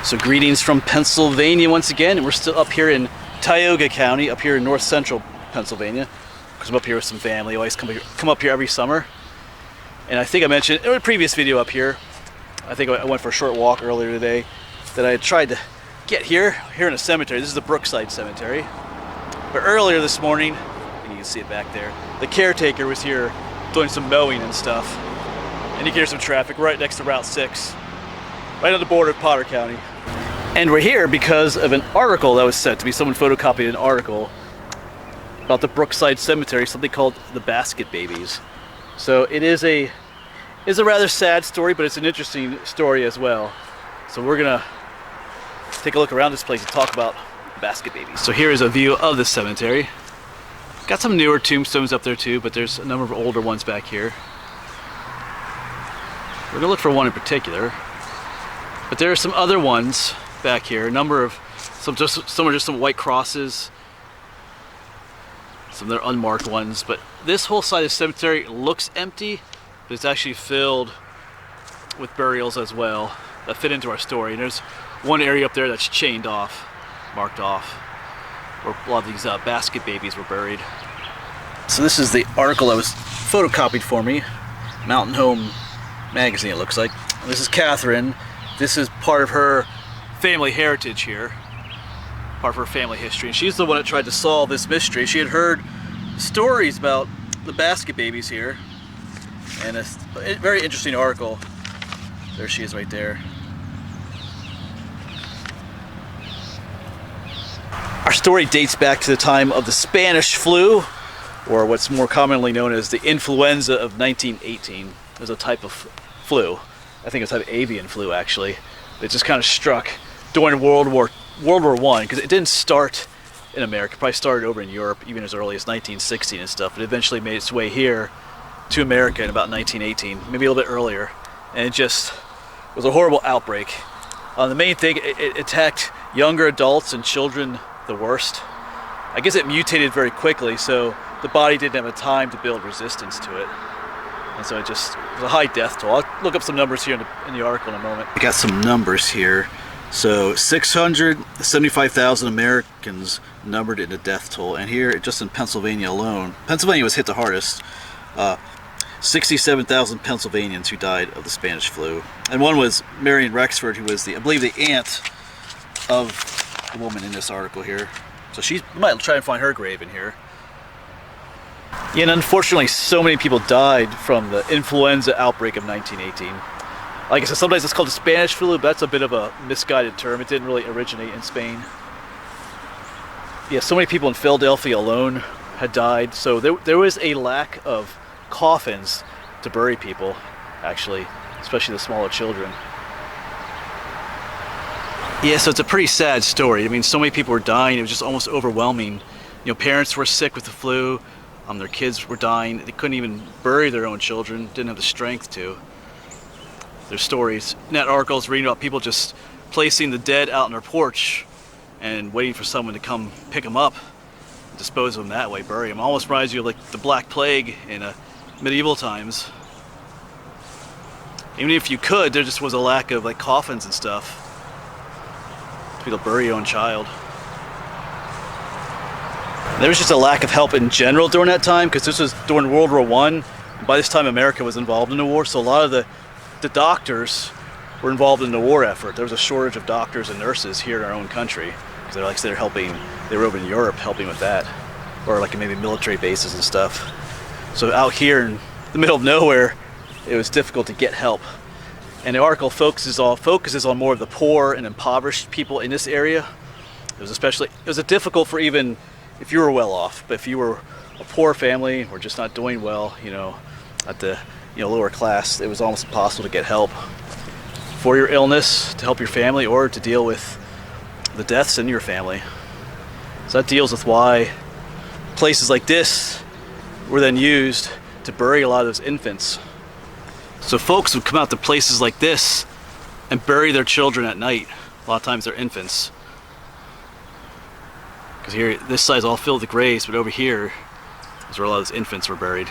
So greetings from Pennsylvania once again. We're still up here in Tioga County, up here in north central Pennsylvania, because I'm up here with some family. I always come up here every summer. And I think I mentioned in a previous video up here, I think I went for a short walk earlier today, that I had tried to get here in a cemetery. This is the Brookside Cemetery. But earlier this morning, and you can see it back there, the caretaker was here doing some mowing and stuff. And you can hear some traffic right next to Route 6, right on the border of Potter County. And we're here because of an article that was sent to me. Someone photocopied an article about the Brookside Cemetery, something called the Basket Babies. So it is a rather sad story, but it's an interesting story as well. So we're gonna take a look around this place and talk about basket babies. So here is a view of the cemetery. Got some newer tombstones up there too, but there's a number of older ones back here. We're gonna look for one in particular, but there are some other ones back here. A number of some are just some white crosses. Some of they're unmarked ones, but this whole side of the cemetery looks empty, but it's actually filled with burials as well that fit into our story. And there's one area up there that's chained off, marked off, where a lot of these basket babies were buried. So this is the article that was photocopied for me, Mountain Home magazine it looks like. And this is Catherine. This is part of her family heritage here, part of her family history. And she's the one that tried to solve this mystery. She had heard stories about the basket babies here, and it's a very interesting article. There she is right there. Our story dates back to the time of the Spanish flu, or what's more commonly known as the influenza of 1918. It was a type of flu. I think it was a type of avian flu actually. It just kind of struck during World War I, because it didn't start in America. It probably started over in Europe even as early as 1916 and stuff, but it eventually made its way here to America in about 1918, maybe a little bit earlier. And it was a horrible outbreak. The main thing, it attacked younger adults and children the worst. I guess it mutated very quickly, so the body didn't have a time to build resistance to it. And so it was a high death toll. I'll look up some numbers here in the article in a moment. I got some numbers here. So 675,000 Americans numbered in the death toll. And here, just in Pennsylvania alone, Pennsylvania was hit the hardest. 67,000 Pennsylvanians who died of the Spanish flu. And one was Marion Rexford, who was I believe the aunt of the woman in this article here. So you might try and find her grave in here. Yeah, and unfortunately, so many people died from the influenza outbreak of 1918. Like I said, sometimes it's called the Spanish flu, but that's a bit of a misguided term. It didn't really originate in Spain. Yeah, so many people in Philadelphia alone had died. So there was a lack of coffins to bury people, actually, especially the smaller children. Yeah, so it's a pretty sad story. I mean, so many people were dying. It was just almost overwhelming. You know, parents were sick with the flu. Their kids were dying. They couldn't even bury their own children. Didn't have the strength to. There's stories. In that article, I was reading about people just placing the dead out on their porch and waiting for someone to come pick them up, dispose of them that way, bury them. Almost reminds you of like the Black Plague in medieval times. Even if you could, there just was a lack of like coffins and stuff. People bury your own child. There was just a lack of help in general during that time, because this was during World War I. And by this time, America was involved in the war, so a lot of the doctors were involved in the war effort. There was a shortage of doctors and nurses here in our own country, because they were over in Europe helping with that, or like maybe military bases and stuff. So out here in the middle of nowhere, it was difficult to get help. And the article focuses on more of the poor and impoverished people in this area. It was difficult for even if you were well off, but if you were a poor family or just not doing well, at the lower class, it was almost impossible to get help for your illness, to help your family, or to deal with the deaths in your family. So that deals with why places like this were then used to bury a lot of those infants. So folks would come out to places like this and bury their children at night. A lot of times they're infants. Because here, this side's all filled with graves, but over here is where a lot of those infants were buried.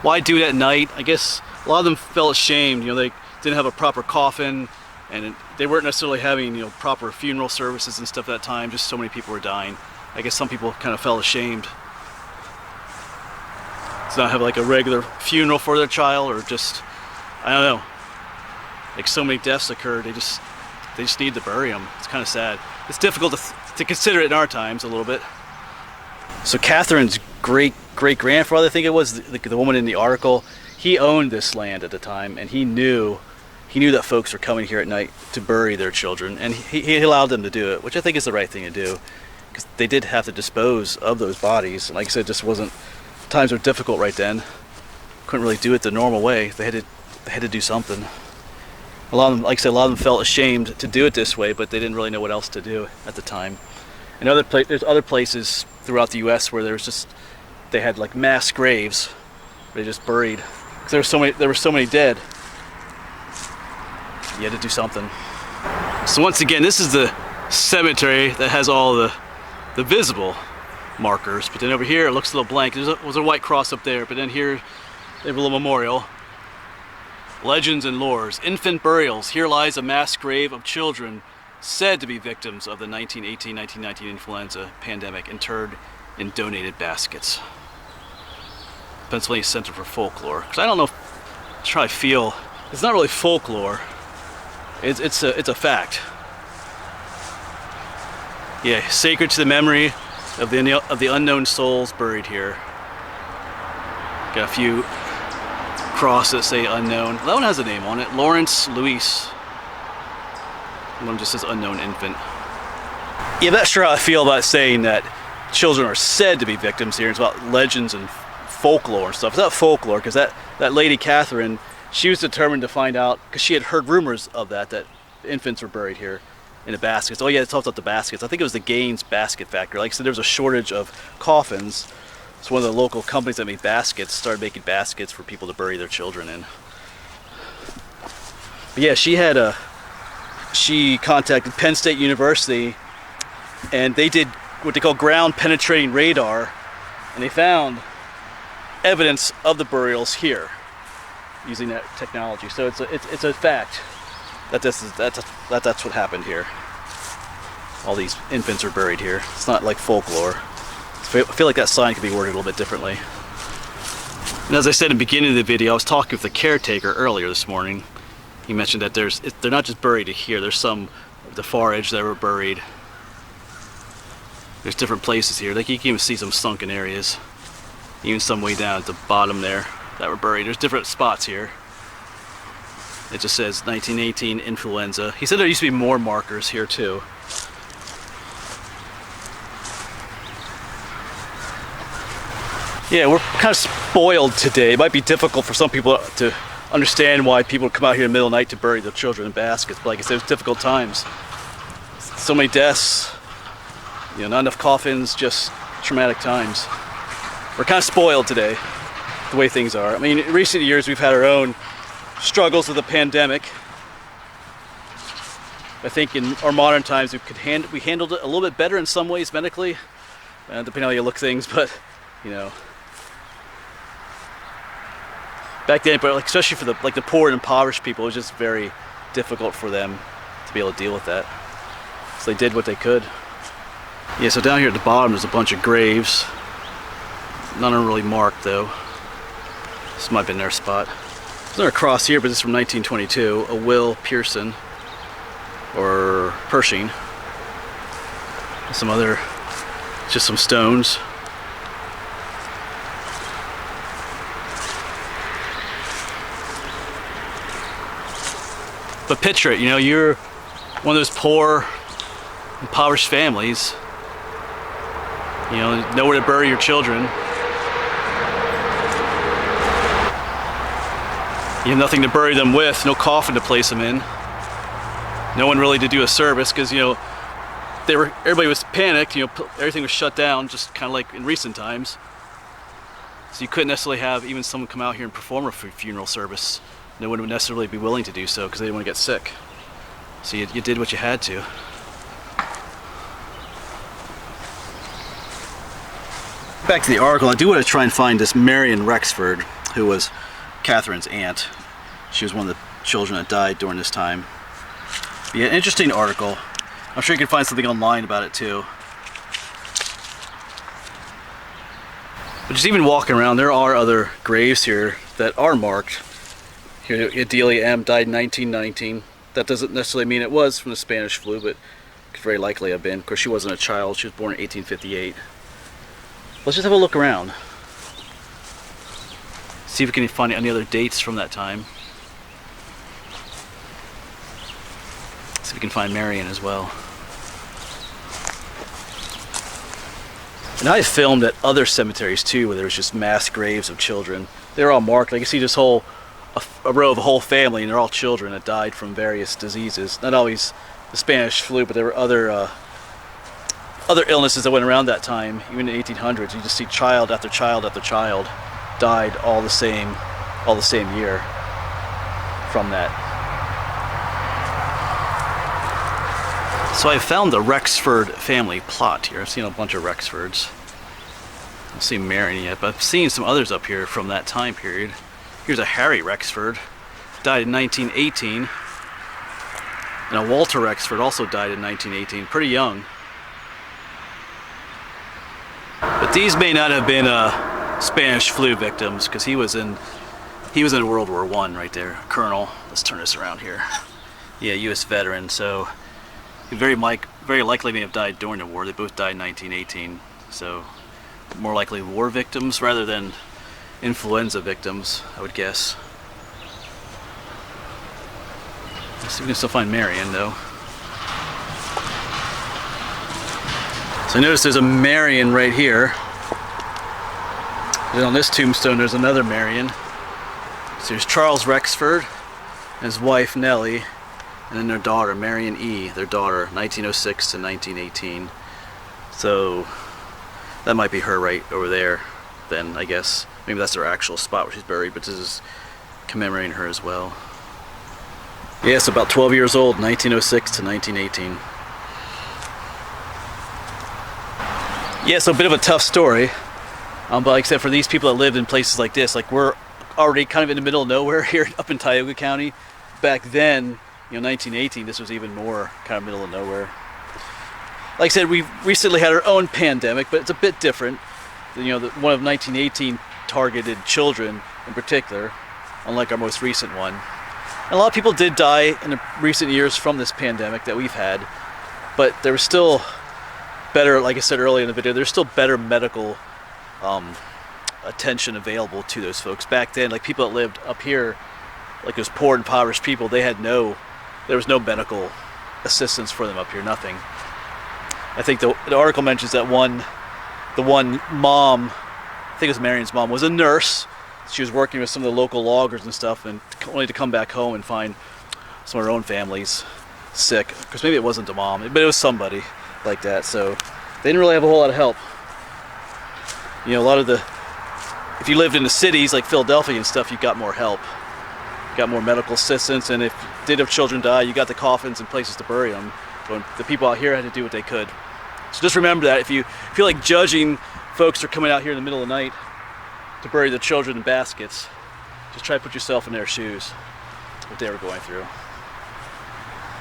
Why do that at night? I guess a lot of them felt ashamed. They didn't have a proper coffin, and they weren't necessarily having, you know, proper funeral services and stuff at that time. Just so many people were dying. I guess some people kind of felt ashamed to not have like a regular funeral for their child, or just, I don't know, like so many deaths occurred, they just need to bury them. It's kind of sad. It's difficult to consider it in our times a little bit. So Catherine's great grandfather, I think it was, the woman in the article, he owned this land at the time, and he knew that folks were coming here at night to bury their children, and he allowed them to do it, which I think is the right thing to do, because they did have to dispose of those bodies. And like I said, it just wasn't, times were difficult right then. Couldn't really do it the normal way. They had to do something. A lot of them, like I said, a lot of them felt ashamed to do it this way, but they didn't really know what else to do at the time. And there's other places throughout the U.S. where they had like mass graves where they just buried, because there were so many dead. You had to do something. So once again, this is the cemetery that has all the visible markers, but then over here it looks a little blank. There was a white cross up there, but then here they have a little memorial. Legends and lores. Infant burials. Here lies a mass grave of children said to be victims of the 1918-1919 influenza pandemic, interred in donated baskets. Pennsylvania Center for Folklore. Because I don't know, try to feel, it's not really folklore. It's a fact. Yeah, sacred to the memory of the unknown souls buried here. Got a few crosses that say unknown. That one has a name on it. Lawrence Luis. One just says unknown infant. Yeah, I'm not sure how I feel about saying that children are said to be victims here. It's about legends and folklore and stuff. It's not folklore, because that lady Catherine, she was determined to find out, because she had heard rumors of that infants were buried here in the baskets. Oh yeah, it's all about the baskets. I think it was the Gaines Basket Factory. Like I said, there was a shortage of coffins. So one of the local companies that made baskets started making baskets for people to bury their children in. But yeah, she contacted Penn State University, and they did what they call ground penetrating radar, and they found evidence of the burials here using that technology. So it's a fact that that's what happened here. All these infants are buried here. It's not like folklore. I feel like that sign could be worded a little bit differently. And as I said in the beginning of the video, I was talking with the caretaker earlier this morning. He mentioned that they're not just buried here. There's some at the far edge that were buried. There's different places here. Like you can even see some sunken areas. Even some way down at the bottom there that were buried. There's different spots here. It just says 1918 influenza. He said there used to be more markers here too. Yeah, we're kind of spoiled today. It might be difficult for some people to understand why people come out here in the middle of the night to bury their children in baskets. But like I said, it's difficult times. So many deaths, not enough coffins, just traumatic times. We're kind of spoiled today, the way things are. I mean, in recent years we've had our own struggles with the pandemic. I think in our modern times we handled it a little bit better in some ways medically, depending on how you look things, but back then, but especially for the poor and impoverished people, it was just very difficult for them to be able to deal with that. So they did what they could. Yeah, so down here at the bottom there's a bunch of graves. None are really marked though. This might have been their spot. There's another cross here, but this is from 1922. A Will Pearson or Pershing. Some other, just some stones. But picture it, you're one of those poor, impoverished families. Nowhere to bury your children. You have nothing to bury them with, no coffin to place them in. No one really to do a service because, everybody was panicked, everything was shut down, just kind of like in recent times. So you couldn't necessarily have even someone come out here and perform a funeral service. No one would necessarily be willing to do so because they didn't want to get sick. So you did what you had to. Back to the article, I do want to try and find this Marion Rexford, who was Catherine's aunt. She was one of the children that died during this time. Yeah, interesting article. I'm sure you can find something online about it too. But just even walking around, there are other graves here that are marked. Here, Adelia M. died in 1919. That doesn't necessarily mean it was from the Spanish flu, but could very likely have been. Of course, she wasn't a child. She was born in 1858. Let's just have a look around. See if we can find any other dates from that time. See if we can find Marion as well. And I filmed at other cemeteries too, where there's just mass graves of children. They're all marked. Like you see this whole a row of a whole family, and they're all children that died from various diseases. Not always the Spanish flu, but there were other illnesses that went around that time. Even in the 1800s, you just see child after child after child died all the same year from that. So I found the Rexford family plot here. I've seen a bunch of Rexfords. I haven't seen Marion yet, but I've seen some others up here from that time period. Here's a Harry Rexford, died in 1918. And a Walter Rexford also died in 1918, pretty young. But these may not have been Spanish flu victims, because he was in World War I right there, Colonel. Let's turn this around here. Yeah, U.S. veteran, so he very likely may have died during the war. They both died in 1918, so more likely war victims rather than influenza victims, I would guess. Let's see if we can still find Marion, though. So I notice there's a Marion right here. And on this tombstone, there's another Marion. So there's Charles Rexford and his wife Nellie, and then their daughter, Marion E., their daughter, 1906 to 1918. So that might be her right over there, then, I guess. Maybe that's their actual spot where she's buried, but this is commemorating her as well. Yeah, so about 12 years old, 1906 to 1918. Yeah, so a bit of a tough story. But like I said, for these people that lived in places like this, like we're already kind of in the middle of nowhere here up in Tioga County. Back then, 1918, this was even more kind of middle of nowhere. Like I said, we've recently had our own pandemic, but it's a bit different. The one of 1918 targeted children in particular, unlike our most recent one. And a lot of people did die in the recent years from this pandemic that we've had, but there was still better, like I said earlier in the video, there's still better medical attention available to those folks. Back then, like people that lived up here, like those poor and impoverished people, there was no medical assistance for them up here, nothing. I think the article mentions that the one mom, I think it was Marion's mom, was a nurse. She was working with some of the local loggers and stuff, and only to come back home and find some of her own families sick. Because maybe it wasn't the mom, but it was somebody like that. So they didn't really have a whole lot of help. A lot of if you lived in the cities like Philadelphia and stuff, you got more help. You got more medical assistance, and if you did have children die, you got the coffins and places to bury them. But the people out here had to do what they could. So just remember that if you feel like judging folks who are coming out here in the middle of the night to bury the children in baskets, just try to put yourself in their shoes, what they were going through.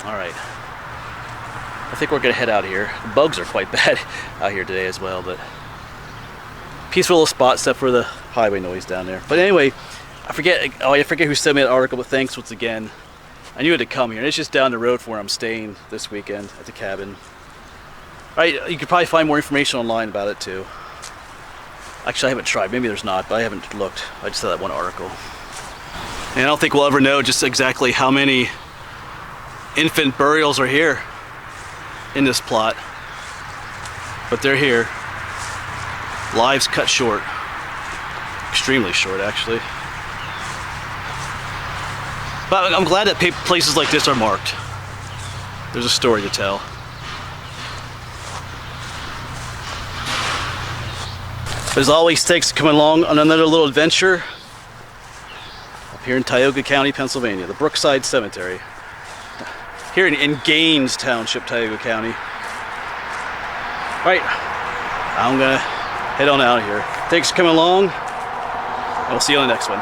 All right. I think we're gonna head out of here. The bugs are quite bad out here today as well, but peaceful little spot except for the highway noise down there. But anyway, I forget who sent me that article, but thanks once again. I knew I had to come here, and it's just down the road from where I'm staying this weekend at the cabin. All right, you could probably find more information online about it too. Actually, I haven't tried. Maybe there's not, but I haven't looked. I just saw that one article. And I don't think we'll ever know just exactly how many infant burials are here in this plot. But they're here. Lives cut short. Extremely short, actually. But I'm glad that places like this are marked. There's a story to tell. But as always, thanks for coming along on another little adventure up here in Tioga County, Pennsylvania, the Brookside Cemetery. Here in Gaines Township, Tioga County. All right, I'm gonna head on out of here. Thanks for coming along, and we'll see you on the next one.